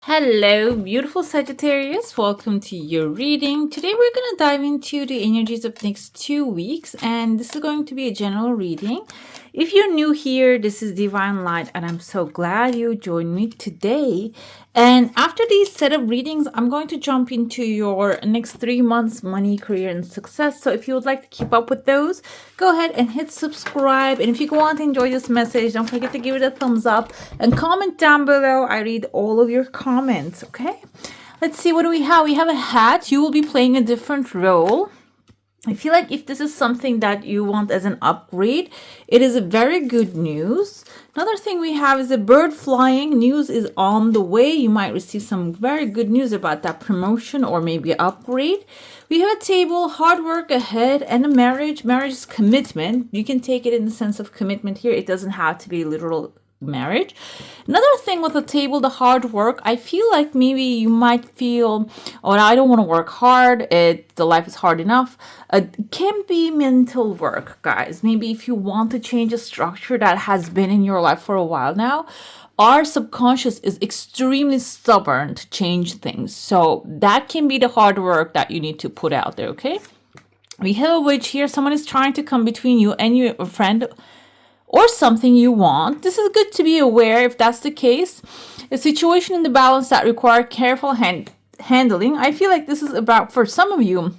Hello, beautiful Sagittarius. Welcome to your reading. Today we're going to dive into the energies of next 2 weeks, and this is going to be a general reading. If you're new here, this is Divine Light, and I'm so glad you joined me today. And after these set of readings, I'm going to jump into your next 3 months money, career, and success. So if you would like to keep up with those, go ahead and hit subscribe. And if you want to enjoy this message, don't forget to give it a thumbs up and comment down below. I read all of your comments, okay? Let's see, what do we have? We have a hat. You will be playing a different role. I feel like if this is something that you want as an upgrade, it is a very good news. Another thing we have is a bird flying. News is on the way. You might receive some very good news about that promotion or maybe upgrade. We have a table, hard work ahead, and a marriage. Marriage is commitment. You can take it in the sense of commitment here. It doesn't have to be literal marriage. Another thing with the table, the hard work, I feel like maybe you might feel, oh, I don't want to work hard, the life is hard enough. It can be mental work, guys. Maybe if you want to change a structure that has been in your life for a while now, our subconscious is extremely stubborn to change things. So that can be the hard work that you need to put out there, okay? We have a witch here. Someone is trying to come between you and your friend or something you want. This is good to be aware if that's the case. A situation in the balance that require careful handling. I feel like this is about, for some of you,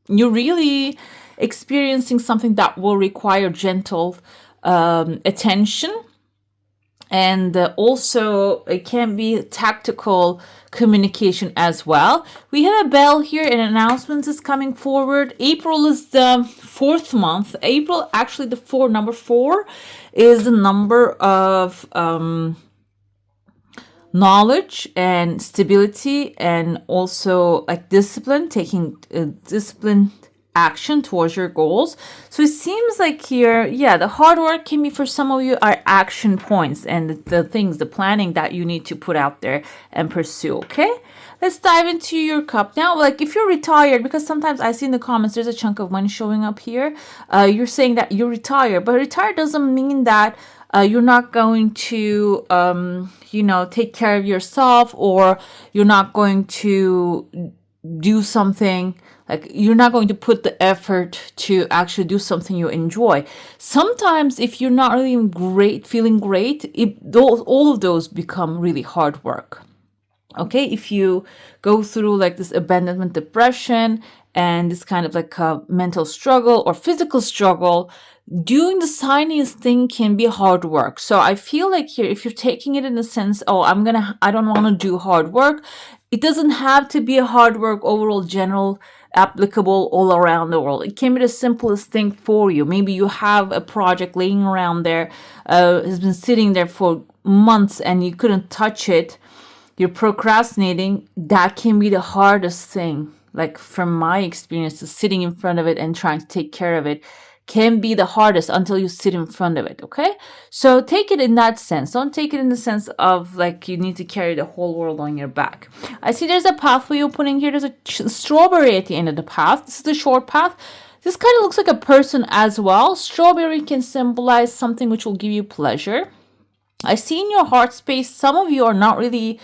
you're really experiencing something that will require gentle attention. And also it can be tactical communication as well. We have a bell here and announcements is coming forward. April is the 4th month. April, actually the number 4 is the number of knowledge and stability, and also like discipline, taking discipline action towards your goals. So it seems like here, yeah, the hard work can be, for some of you, are action points and the things, the planning that you need to put out there and pursue, okay? Let's dive into your cup now. Like if you're retired, because sometimes I see in the comments there's a chunk of money showing up here. You're saying that you're retired, but retired doesn't mean that you're not going to, take care of yourself, or you're not going to do something, like you're not going to put the effort to actually do something you enjoy. Sometimes if you're not really feeling great, all of those become really hard work. Okay, if you go through like this abandonment depression and this kind of like a mental struggle or physical struggle, doing the tiniest thing can be hard work. So I feel like here, if you're taking it in the sense, oh, I don't want to do hard work, it doesn't have to be a hard work overall, general, applicable all around the world. It can be the simplest thing for you. Maybe you have a project laying around there, has been sitting there for months and you couldn't touch it. You're procrastinating. That can be the hardest thing. Like from my experience, sitting in front of it and trying to take care of it can be the hardest until you sit in front of it, okay? So take it in that sense. Don't take it in the sense of like you need to carry the whole world on your back. I see there's a pathway opening here. There's a strawberry at the end of the path. This is the short path. This kind of looks like a person as well. Strawberry can symbolize something which will give you pleasure. I see in your heart space, some of you are not really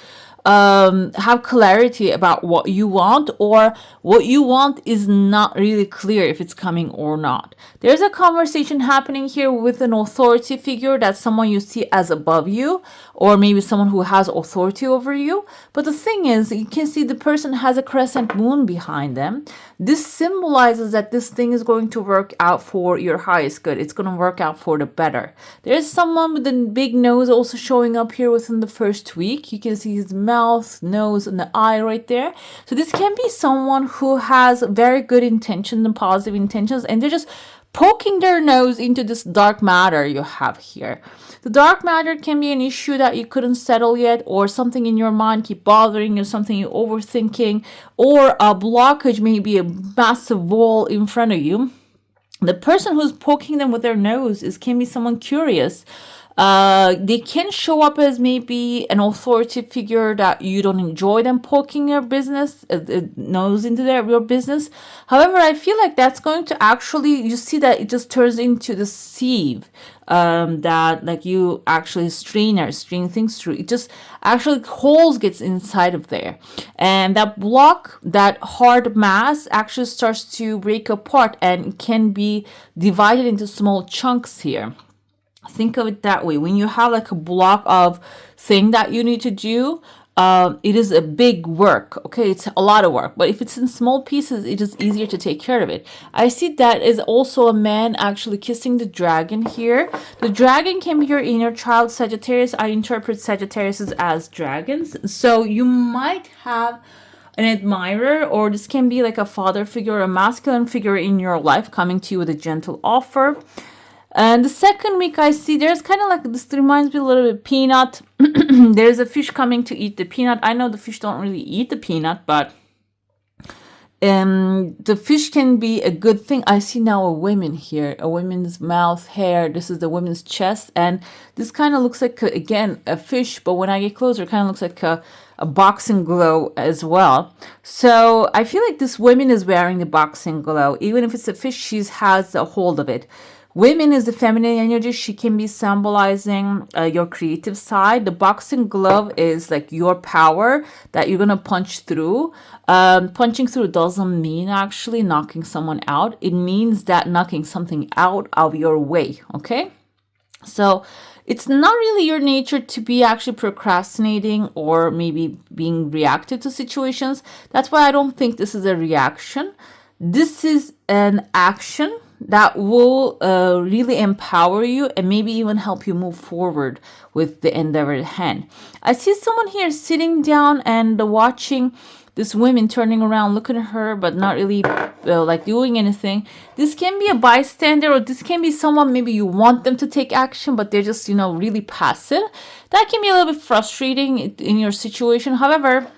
have clarity about what you want, or what you want is not really clear if it's coming or not. There's a conversation happening here with an authority figure, that's someone you see as above you, or maybe someone who has authority over you. But the thing is, you can see the person has a crescent moon behind them. This symbolizes that this thing is going to work out for your highest good. It's going to work out for the better. There's someone with a big nose also showing up here within the first week. You can see his mouth, nose, and the eye right there. So this can be someone who has very good intentions and positive intentions, and they're just poking their nose into this dark matter you have here. The dark matter can be an issue that you couldn't settle yet, or something in your mind keep bothering you, something you're overthinking, or a blockage, maybe a massive wall in front of you. The person who's poking them with their nose can be someone curious. They can show up as maybe an authority figure that you don't enjoy them poking your business, nose into your business. However, I feel like that's going to actually, you see that it just turns into the sieve. that like you actually string things through. It just actually holes gets inside of there, and that block, that hard mass actually starts to break apart and can be divided into small chunks here. Think of it that way. When you have like a block of thing that you need to do, it is a big work. Okay, it's a lot of work. But if it's in small pieces, it is easier to take care of it. I see that is also a man actually kissing the dragon here. The dragon can be your inner child, Sagittarius. I interpret Sagittarius as dragons. So you might have an admirer, or this can be like a father figure or a masculine figure in your life coming to you with a gentle offer. And the second week, I see there's kind of like, this reminds me a little bit peanut. There's a fish coming to eat the peanut. I know the fish don't really eat the peanut, but the fish can be a good thing. I see now a woman here, a woman's mouth, hair. This is the woman's chest. And this kind of looks like, again, a fish. But when I get closer, it kind of looks like a boxing glove as well. So I feel like this woman is wearing the boxing glove. Even if it's a fish, she has a hold of it. Women is the feminine energy. She can be symbolizing your creative side. The boxing glove is like your power that you're going to punch through. Punching through doesn't mean actually knocking someone out. It means that knocking something out of your way. Okay. So it's not really your nature to be actually procrastinating or maybe being reactive to situations. That's why I don't think this is a reaction. This is an action that will really empower you and maybe even help you move forward with the endeavor at hand. I see someone here sitting down and watching this woman turning around, looking at her, but not really like doing anything. This can be a bystander, or this can be someone maybe you want them to take action, but they're just, really passive. That can be a little bit frustrating in your situation. However,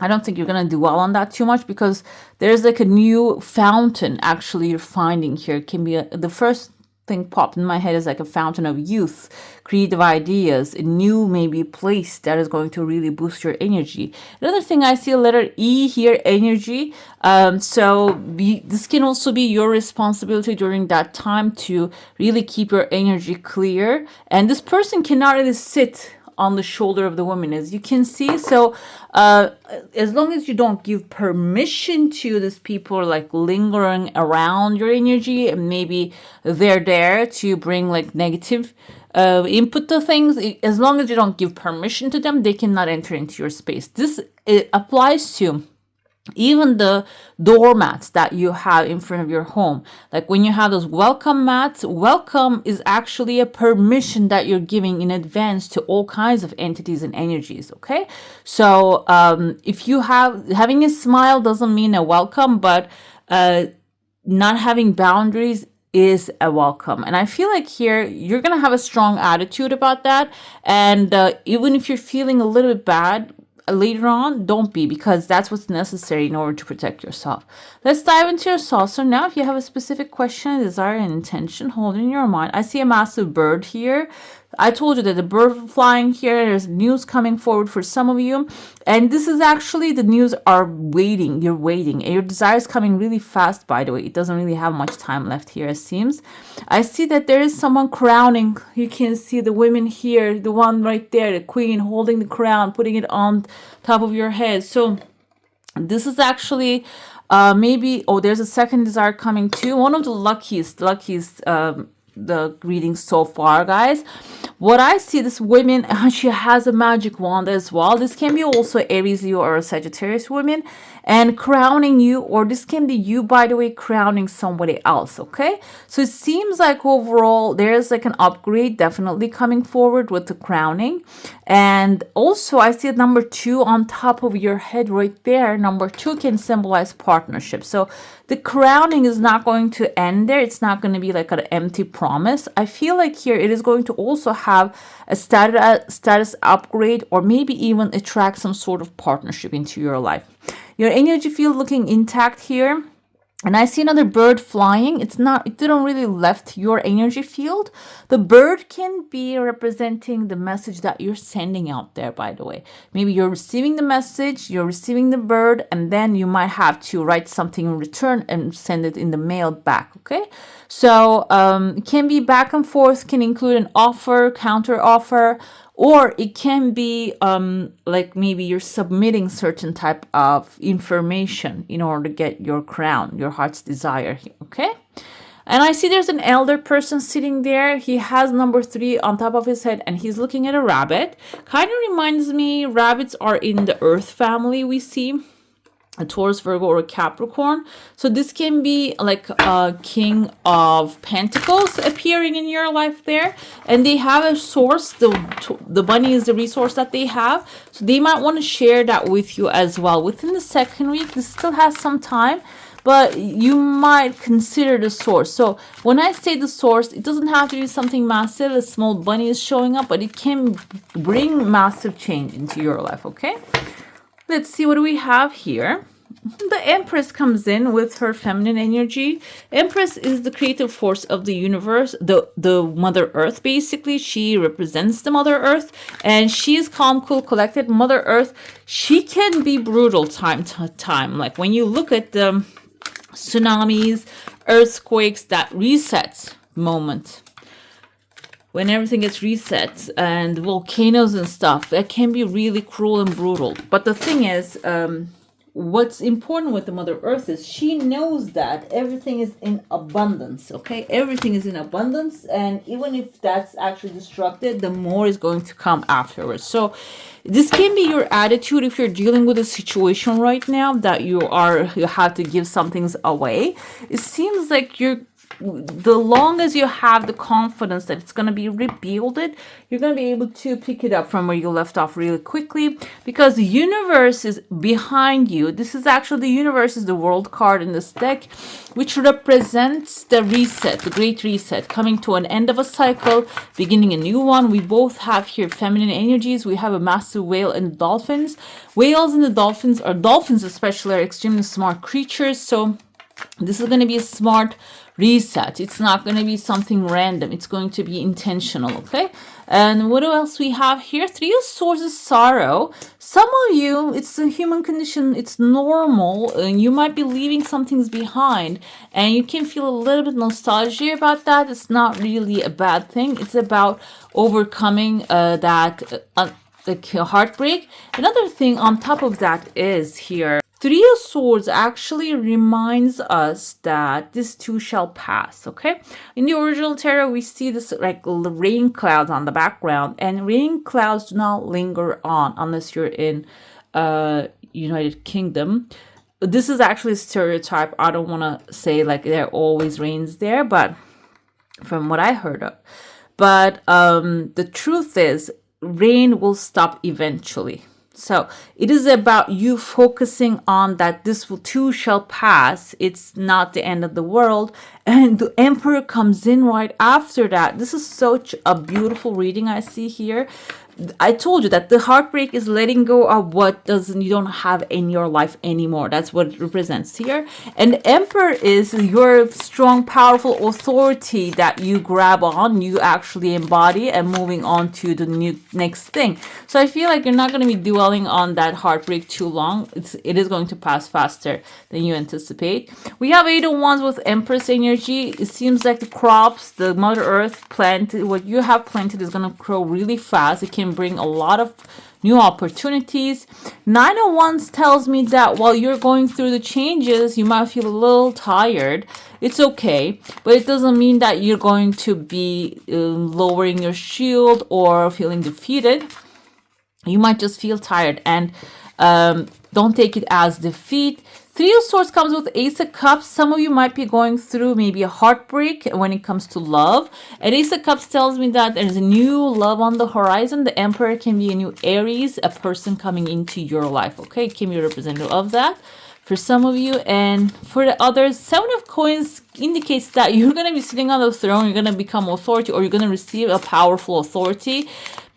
I don't think you're going to do well on that too much, because there's like a new fountain actually you're finding here. It can be the first thing popped in my head is like a fountain of youth, creative ideas, a new maybe place that is going to really boost your energy. Another thing, I see a letter E here, energy. This can also be your responsibility during that time to really keep your energy clear. And this person cannot really sit on the shoulder of the woman, as you can see. So as long as you don't give permission to these people like lingering around your energy, and maybe they're there to bring like negative input to things, as long as you don't give permission to them, they cannot enter into your space. This applies to even the doormats that you have in front of your home. Like when you have those welcome mats, welcome is actually a permission that you're giving in advance to all kinds of entities and energies. Okay. So, if you having a smile doesn't mean a welcome, but, not having boundaries is a welcome. And I feel like here you're going to have a strong attitude about that. And, even if you're feeling a little bit bad, later on, don't be, because that's what's necessary in order to protect yourself. Let's dive into your saucer now. If you have a specific question, desire, and intention, hold it in your mind. I see a massive bird here. I told you that the bird flying here, there's news coming forward for some of you. And this is actually, the news are waiting. You're waiting. And your desire is coming really fast, by the way. It doesn't really have much time left here, it seems. I see that there is someone crowning. You can see the women here, the one right there, the queen holding the crown, putting it on top of your head. So this is actually there's a second desire coming too. One of the luckiest the readings so far, guys. What I see, this woman, she has a magic wand as well. This can be also Aries, Leo, or a Sagittarius woman, and crowning you, or this can be you, by the way, crowning somebody else. Okay, so it seems like overall there's like an upgrade definitely coming forward with the crowning. And also I see number 2 on top of your head right there. Number 2 can symbolize partnership. So the crowning is not going to end there. It's not going to be like an empty promise. I feel like here it is going to also have a status upgrade, or maybe even attract some sort of partnership into your life. Your energy field looking intact here. And I see another bird flying. It didn't really left your energy field. The bird can be representing the message that you're sending out there, by the way. Maybe you're receiving the message, you're receiving the bird, and then you might have to write something in return and send it in the mail back, okay? So it can be back and forth, can include an offer, counter offer, or it can be like maybe you're submitting certain type of information in order to get your crown, your heart's desire here, okay? And I see there's an elder person sitting there. He has number 3 on top of his head and he's looking at a rabbit. Kind of reminds me, rabbits are in the earth family, we see. A Taurus, Virgo, or a Capricorn. So this can be like a King of Pentacles appearing in your life there. And they have a source. The bunny is the resource that they have. So they might want to share that with you as well. Within the second week, this still has some time, but you might consider the source. So when I say the source, it doesn't have to be something massive. A small bunny is showing up, but it can bring massive change into your life, okay? Let's see, what do we have here? The Empress comes in with her feminine energy. Empress is the creative force of the universe, the Mother Earth, basically. She represents the Mother Earth, and she is calm, cool, collected. Mother Earth, she can be brutal time to time. Like when you look at the tsunamis, earthquakes, that resets moment. When everything gets reset and volcanoes and stuff, that can be really cruel and brutal. But the thing is, what's important with the Mother Earth is she knows that everything is in abundance, okay? Everything is in abundance, and even if that's actually destructed, the more is going to come afterwards. So this can be your attitude if you're dealing with a situation right now that you have to give some things away. It seems like the long as you have the confidence that it's going to be rebuilded, you're going to be able to pick it up from where you left off really quickly, because the universe is behind you. This is actually, the universe is the world card in this deck, which represents the reset, the great reset, coming to an end of a cycle, beginning a new one. We both have here feminine energies. We have a massive whale and dolphins. Whales and the dolphins especially, are extremely smart creatures. So this is going to be a smart reset. It's not going to be something random. It's going to be intentional, okay? And what else we have here? 3 of Swords is sorrow. Some of you, it's a human condition. It's normal. And you might be leaving some things behind. And you can feel a little bit nostalgia about that. It's not really a bad thing. It's about overcoming that heartbreak. Another thing on top of that is here, 3 of Swords actually reminds us that this too shall pass, okay? In the original tarot, we see this like rain clouds on the background, and rain clouds do not linger on unless you're in United Kingdom. This is actually a stereotype. I don't want to say like there always rains there, but from what I heard of. But the truth is, rain will stop eventually. So it is about you focusing on that this too shall pass. It's not the end of the world. And the Emperor comes in right after that. This is such a beautiful reading I see here. I told you that the heartbreak is letting go of what you don't have in your life anymore. That's what it represents here. And the Emperor is your strong, powerful authority that you grab on, you actually embody, and moving on to the next thing. So I feel like you're not going to be dwelling on that heartbreak too long. It is going to pass faster than you anticipate. We have 8 of Wands with Empress energy. It seems like the crops, the Mother Earth plant, what you have planted is going to grow really fast. It can bring a lot of new opportunities. 9 of Wands tells me that while you're going through the changes, you might feel a little tired. It's okay, but it doesn't mean that you're going to be lowering your shield or feeling defeated. You might just feel tired, and don't take it as defeat. 3 of Swords comes with Ace of Cups. Some of you might be going through maybe a heartbreak when it comes to love. And Ace of Cups tells me that there's a new love on the horizon. The Emperor can be a new Aries, a person coming into your life. Okay, it can be a representative of that for some of you. And for the others, 7 of Coins indicates that you're going to be sitting on the throne. You're going to become authority, or you're going to receive a powerful authority.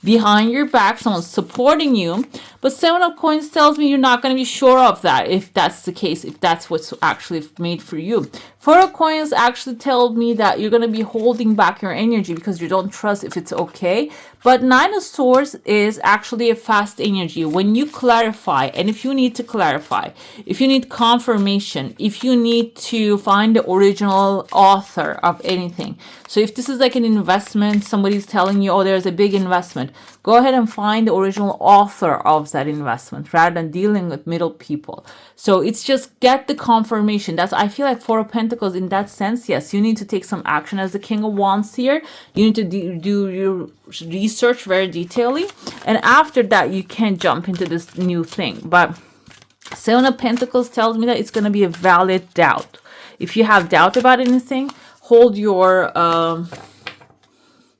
behind your back, someone's supporting you. But Seven of Coins tells me you're not going to be sure of that, if that's the case, if that's what's actually made for you. Four of Coins actually tell me that you're going to be holding back your energy because you don't trust if it's okay. But Nine of Swords is actually a fast energy. When you clarify, and if you need to clarify, if you need confirmation, if you need to find the original author of anything. So if this is like an investment, somebody's telling you, oh, there's a big investment, go ahead and find the original author of that investment rather than dealing with middle people. So it's just get the confirmation. That's, I feel like Four of Pentacles in that sense. Yes, you need to take some action as the King of Wands here. You need to do your research very detailedly, and after that you can jump into this new thing. But Seven of Pentacles tells me that it's going to be a valid doubt. If you have doubt about anything, hold your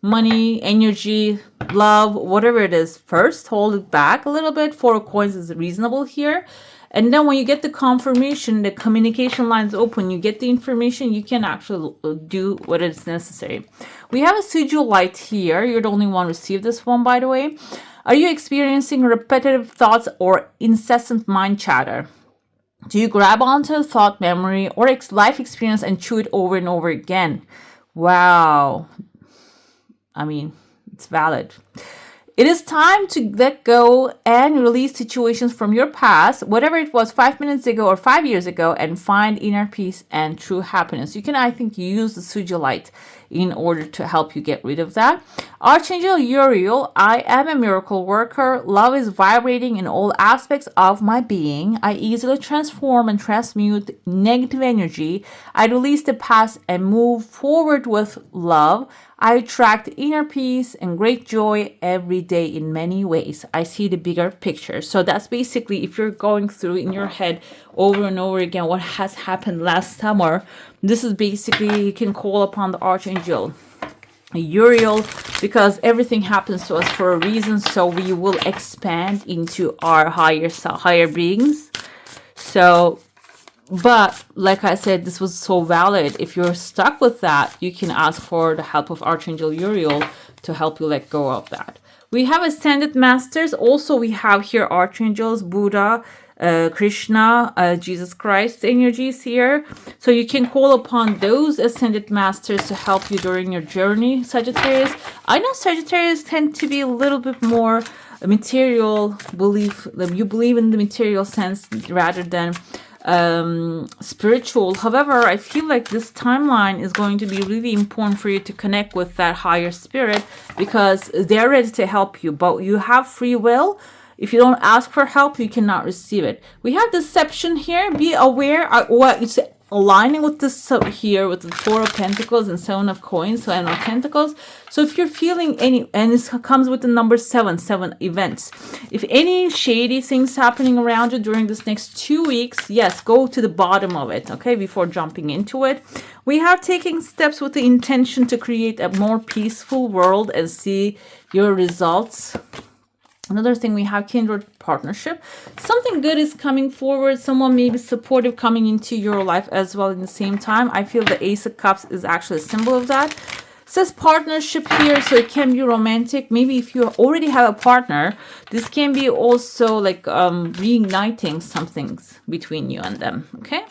money, energy, love, whatever it is first. Hold it back a little bit. Four of Coins is reasonable here. And then when you get the confirmation, the communication lines open, you get the information, you can actually do what is necessary. We have a sigil light here. You're the only one receive this one, by the way. Are you experiencing repetitive thoughts or incessant mind chatter? Do you grab onto a thought, memory, or life experience and chew it over and over again? Wow. I mean, it's valid. It is time to let go and release situations from your past, whatever it was 5 minutes ago or 5 years ago, and find inner peace and true happiness. You can, I think, use the Sugilite in order to help you get rid of that. Archangel Uriel, I am a miracle worker. Love is vibrating in all aspects of my being. I easily transform and transmute negative energy. I release the past and move forward with love. I attract inner peace and great joy every day in many ways. I see the bigger picture. So that's basically, if you're going through in your head over and over again what has happened last summer, this is basically, you can call upon the Archangel Uriel, because everything happens to us for a reason. So we will expand into our higher beings. So, but like I said, this was so valid. If you're stuck with that, you can ask for the help of Archangel Uriel to help you let go of that. We have ascended masters. Also, we have here archangels, Buddha, Krishna, Jesus Christ energies here. So you can call upon those ascended masters to help you during your journey, Sagittarius. I know Sagittarius tend to be a little bit more material belief. You believe in the material sense rather than spiritual. However, I feel like this timeline is going to be really important for you to connect with that higher spirit, because they're ready to help you, but you have free will. If you don't ask for help, you cannot receive it. We have deception here. Be aware of what it's aligning with this here with the Four of Pentacles and Seven of Coins, Seven of Pentacles. So if you're feeling any, and this comes with the number 7 events. If any shady things happening around you during this next 2 weeks, yes, go to the bottom of it, okay, before jumping into it. We have taken steps with the intention to create a more peaceful world and see your results. Another thing, we have kindred partnership. Something good is coming forward. Someone may be supportive coming into your life as well in the same time. I feel the Ace of Cups is actually a symbol of that. It says partnership here, so it can be romantic. Maybe if you already have a partner, this can be also like reigniting some things between you and them, okay?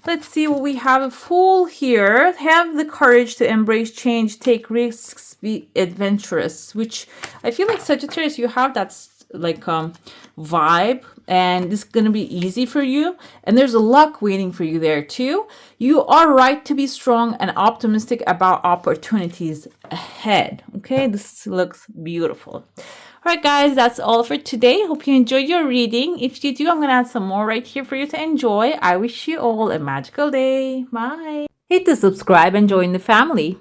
Let's see what we have. A Fool here. Have the courage to embrace change, take risks, be adventurous, which I feel like Sagittarius, you have that like vibe, and this is going to be easy for you. And there's a luck waiting for you there too. You are right to be strong and optimistic about opportunities ahead. Okay, this looks beautiful. All right, guys, that's all for today. Hope you enjoyed your reading. If you do, I'm going to add some more right here for you to enjoy. I wish you all a magical day. Bye. Hit the subscribe and join the family.